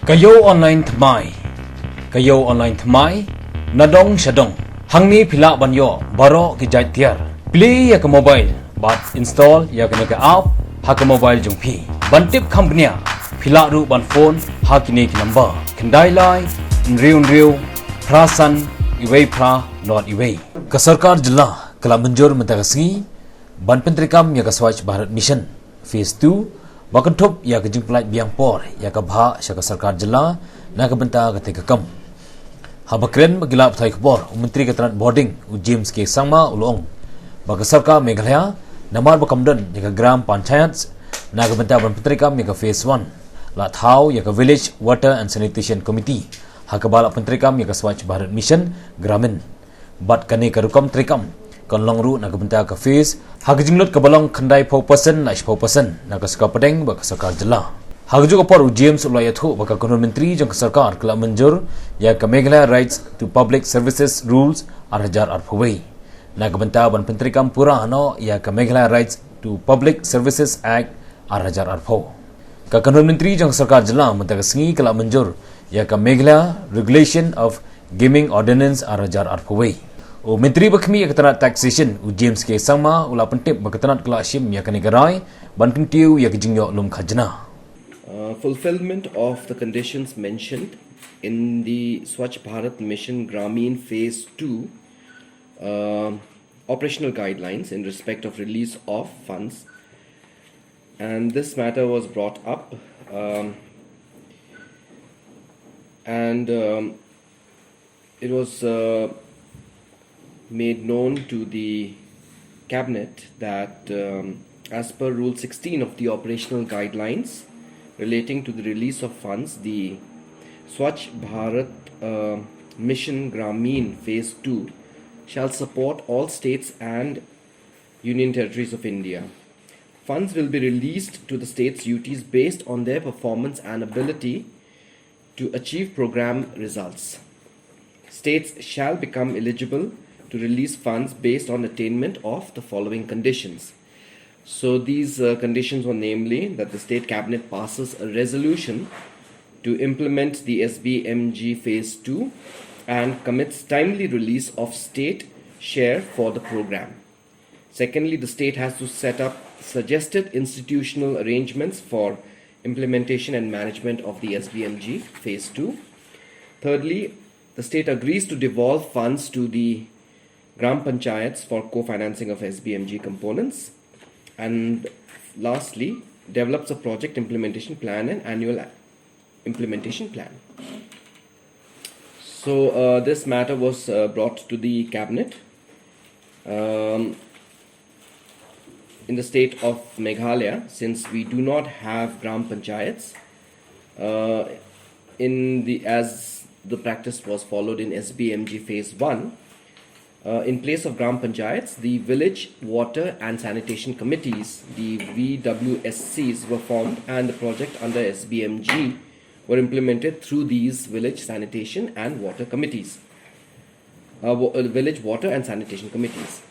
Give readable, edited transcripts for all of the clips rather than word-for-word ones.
Kayo online thamai nadong shadong hangni phila banyo baro ki jaitiar play ya ka mobile but install ya ka app ha ka mobile jungphi bantip company phila ru ban phone ha kini ki number kendai lai riu prasan iwei pra not iwei ka sarkar jylla kala Mynjur mentagasi ban Pyntreikam ya ka Swachh Bharat mission phase 2 Bakantop ya ke jingplat biang por ya ke bha syaka sarkar jylla na ke benta ke tekam habakren magila pthai Khubor menteri keterangan boarding James ke sangma ulong baka sarkar Meghalaya namar bakamdan ya ke gram panchayat na ke benta ban Pyntreikam ya ke phase 1 la thau ya ke village water and sanitation committee ha ke bala Pyntreikam ya ke Swachh Bharat mission gramin bat kane ke rukam Trekam konlong ru na ke benta ke phase hag jinglot ke balong khandai 4% na 4% na ke ska pedeng ba ke sarkar jylla hag ju ke por James ulaya thu ba ke kanon menteri jong ke sarkar kala Mynjur ya ke Meghalaya rights to public services rules 2024 na ke benta ban Pyntreikam pura no ya ke Meghalaya rights to public services act 2024 ka kanon menteri jong sarkar jylla menta ke sngi kala Mynjur ya ke Meghalaya regulation of gaming ordinance 2024 O menteri bakmi ya ketanat taxation James ke sangma ula pentip baketanat kelashim ya kanegarai ban kentiu ya kejingyo lum khajna. Fulfillment of the conditions mentioned in the Swachh Bharat Mission Gramin Phase 2 operational guidelines in respect of release of funds, and this matter was brought up and it was made known to the cabinet that as per rule 16 of the operational guidelines relating to the release of funds, the Swachh Bharat Mission Gramin Phase 2 shall support all states and union territories of India. Funds will be released to the states' UTs based on their performance and ability to achieve program results. States shall become eligible to release funds based on attainment of the following conditions. So these conditions were namely that the state cabinet passes a resolution to implement the SBMG phase 2 and commits timely release of state share for the program. Secondly, the state has to set up suggested institutional arrangements for implementation and management of the SBMG phase 2. Thirdly, the state agrees to devolve funds to the Gram Panchayats for co-financing of SBMG components, and lastly develops a project implementation plan and annual implementation plan. So this matter was brought to the cabinet in the state of Meghalaya, since we do not have Gram Panchayats as the practice was followed in SBMG phase 1. In place of Gram Panchayats, the Village Water and Sanitation Committees, the VWSCs, were formed, and the project under SBMG were implemented through these Village Sanitation and Water Committees. Village Water and Sanitation Committees.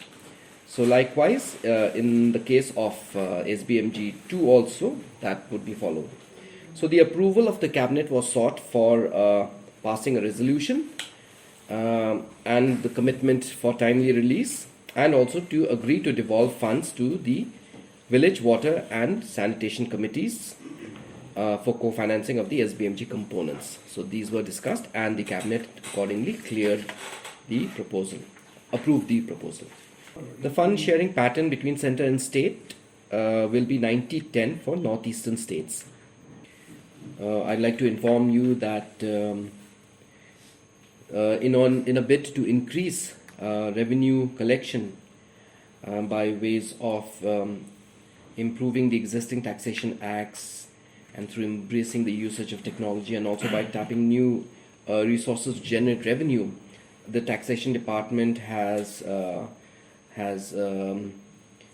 So likewise, in the case of SBMG 2 also, that would be followed. So the approval of the cabinet was sought for passing a resolution and the commitment for timely release, and also to agree to devolve funds to the village water and sanitation committees for co-financing of the SBMG components. So these were discussed, and the cabinet accordingly cleared the proposal, approved the proposal. The fund sharing pattern between center and state will be 90-10 for northeastern states. I'd like to inform you that in a bid to increase revenue collection by ways of improving the existing taxation acts and through embracing the usage of technology, and also by tapping new resources to generate revenue, the taxation department has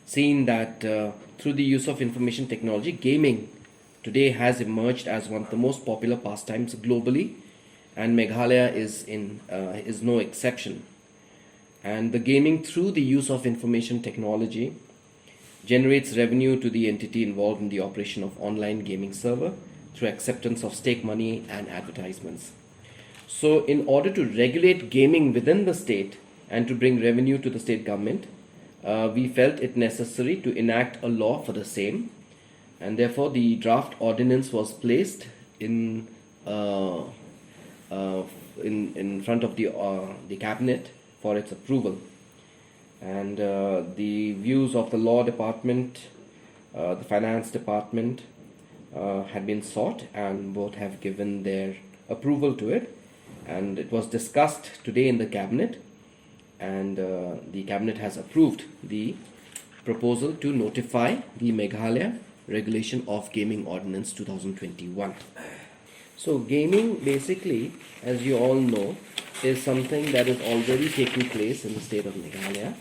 seen that through the use of information technology, gaming today has emerged as one of the most popular pastimes globally, and Meghalaya is no exception. And the gaming through the use of information technology generates revenue to the entity involved in the operation of online gaming server, through acceptance of stake money and advertisements. So, in order to regulate gaming within the state and to bring revenue to the state government, we felt it necessary to enact a law for the same, and therefore the draft ordinance was placed in front of the cabinet for its approval. And the views of the law department, the finance department had been sought, and both have given their approval to it. And it was discussed today in the cabinet, and the cabinet has approved the proposal to notify the Meghalaya Regulation of Gaming Ordinance 2021. So gaming, basically, as you all know, is something that is already taking place in the state of Meghalaya.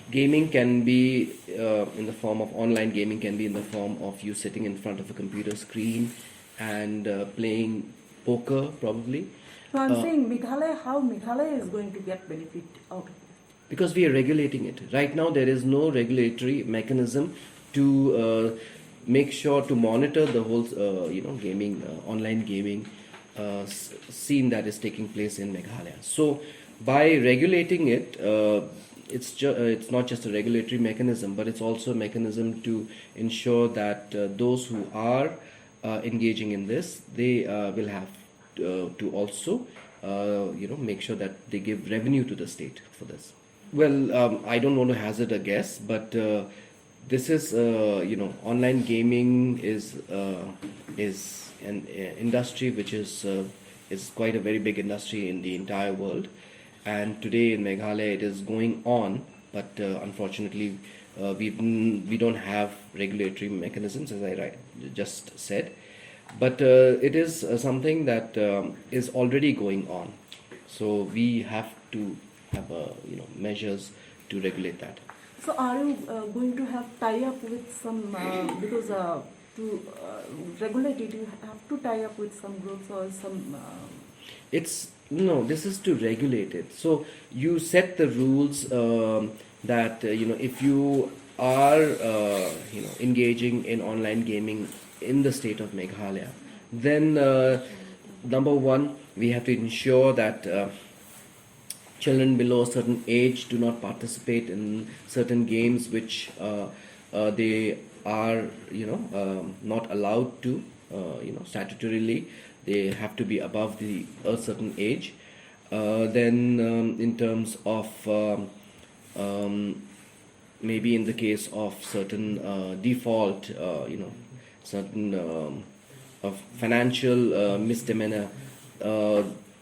Gaming can be in the form of online gaming, can be in the form of you sitting in front of a computer screen and playing poker, probably. So I'm saying Meghalaya, how Meghalaya is going to get benefit out of it? Because we are regulating it. Right now there is no regulatory mechanism to make sure to monitor the whole gaming, online gaming scene that is taking place in Meghalaya. So by regulating it, it's not just a regulatory mechanism, but it's also a mechanism to ensure that those who are engaging in this, they will have to also make sure that they give revenue to the state for this. Well, I don't want to hazard a guess, but this is online gaming is an industry which is quite a very big industry in the entire world, and today in Meghalaya it is going on, but unfortunately we don't have regulatory mechanisms, as I just said, but it is something that is already going on, so we have to have measures to regulate that. So are you going to have tie-up with some, because to regulate it, you have to tie up with some groups or some... This is to regulate it. So you set the rules that, if you are, engaging in online gaming in the state of Meghalaya, then number one, we have to ensure that children below a certain age do not participate in certain games which they are not allowed to statutorily. They have to be above a certain age. Then in terms of maybe in the case of certain default certain of financial misdemeanor,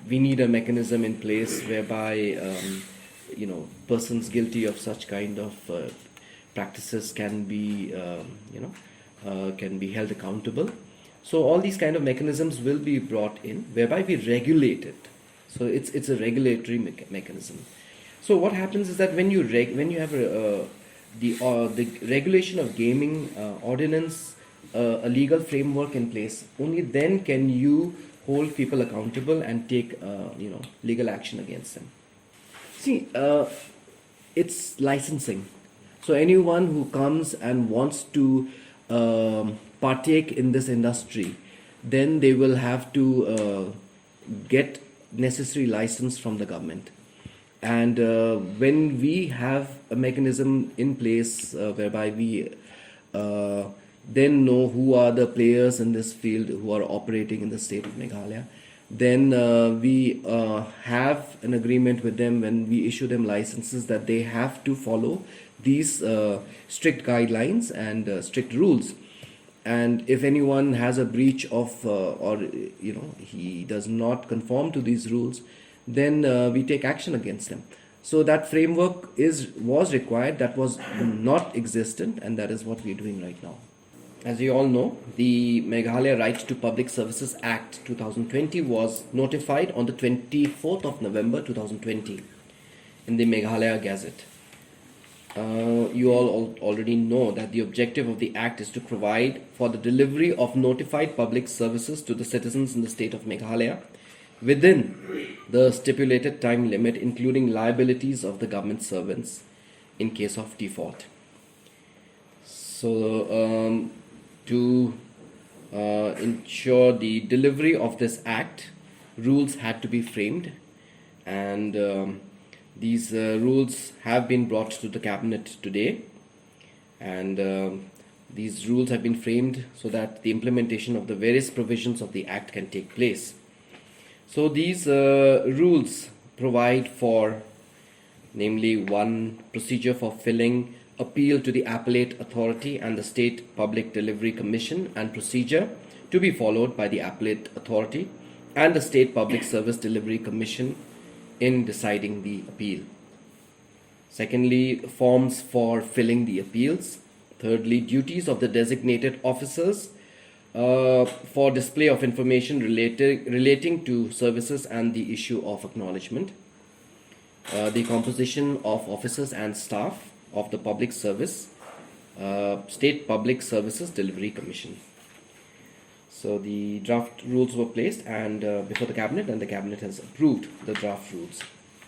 we need a mechanism in place whereby persons guilty of such kind of practices can be held accountable. So all these kind of mechanisms will be brought in whereby we regulate it. So it's a regulatory mechanism. So what happens is that when you have the regulation of gaming ordinance, a legal framework in place, only then can you hold people accountable and take legal action against them. See, it's licensing. So anyone who comes and wants to partake in this industry, then they will have to get necessary license from the government. And when we have a mechanism in place whereby we then know who are the players in this field who are operating in the state of Meghalaya, then we have an agreement with them when we issue them licenses that they have to follow these strict guidelines and strict rules. And if anyone has a breach of or he does not conform to these rules, then we take action against them. So that framework was required, that was not existent, and that is what we are doing right now. As you all know, the Meghalaya Right to Public Services Act 2020 was notified on the 24th of November 2020 in the Meghalaya Gazette. You all already know that the objective of the Act is to provide for the delivery of notified public services to the citizens in the state of Meghalaya within the stipulated time limit, including liabilities of the government servants in case of default. So to ensure the delivery of this act, rules had to be framed, and these rules have been brought to the cabinet today, and these rules have been framed so that the implementation of the various provisions of the act can take place. So these rules provide for, namely, one, procedure for filling appeal to the appellate authority and the State Public Delivery Commission, and procedure to be followed by the appellate authority and the State Public Service Delivery Commission in deciding the appeal. Secondly, forms for filling the appeals. Thirdly, duties of the designated officers for display of information relating to services and the issue of acknowledgement. The composition of officers and staff of the Public Service, State Public Services Delivery Commission. So the draft rules were placed and before the cabinet, and the cabinet has approved the draft rules.